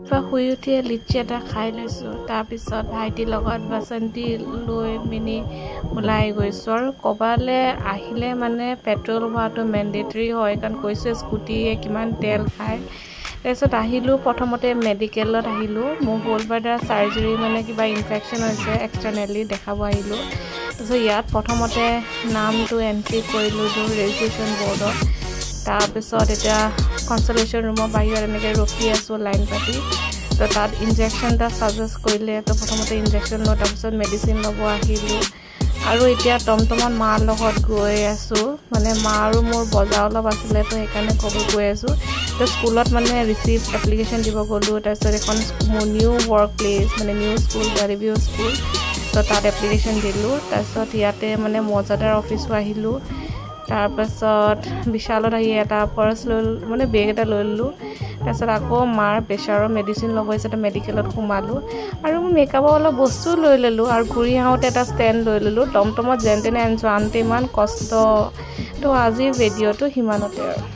শুই উঠিয়ে লিচি এটা খাই লৈছোঁ তাৰপিছত ভাইটিৰ লগত বাচন্তি লৈ মিনি ওলাই গৈছোঁ আৰু ক'বালৈ আহিলে মানে পেট্ৰল ভৰাটো মেণ্ডেটৰী হয় কাৰণ কৈছে স্কুটিয়ে কিমান তেল খায় তাৰপিছত আহিলোঁ প্ৰথমতে মেডিকেলত আহিলোঁ মোৰ গ'লব্লাডাৰ চাৰ্জাৰী মানে কিবা ইনফেকশ্যন হৈছে এক্সটাৰ্নেলি দেখাব আহিলোঁ তাৰপিছত ইয়াত প্ৰথমতে নামটো এণ্ট্ৰি কৰিলোঁ ৰেজিষ্ট্ৰেশ্যন বৰ্ডত তাৰপিছত এতিয়া কনচালটেশ্যন ৰুমৰ বাহিৰত এনেকৈ ৰখি আছোঁ লাইন পাতি তো তাত ইনজেকশ্যন এটা ছাজেষ্ট কৰিলে তো প্ৰথমতে ইনজেকশ্যন লওঁ তাৰপিছত মেডিচিন ল'ব আহিলোঁ আৰু এতিয়া টমটমত মাৰ লগত গৈ আছোঁ মানে মা আৰু মোৰ বজাৰ অলপ আছিলে তো সেইকাৰণে গৈ আছোঁ তো স্কুলত মানে ৰিচিভ এপ্লিকেশ্যন দিব গ'লোঁ তাৰপিছত এখন মোৰ নিউ ৱৰ্ক প্লেচ মানে নিউ স্কুল ৰিভিউ স্কুল তো তাত এপ্লিকেশ্যন দিলোঁ তাৰপিছত ইয়াতে মানে মজাদাৰ অফিচো আহিলোঁ তাৰপাছত বিশালত আহি এটা পাৰ্চ লৈ মানে বেগ এটা লৈ ল'লোঁ তাৰপিছত আকৌ মাৰ প্ৰেছাৰৰ মেডিচিন ল'ব হিচাপে মেডিকেলত সোমালোঁ আৰু মই মেকআপৰ অলপ বস্তুও লৈ ল'লোঁ আৰু ঘূৰি আহোঁতে এটা ষ্টেণ্ড লৈ ল'লোঁ টমটমত যেন তেনে আনিছোঁ আনতে ইমান কষ্ট তো আজিৰ ভিডিঅ'টো সিমানতে আৰু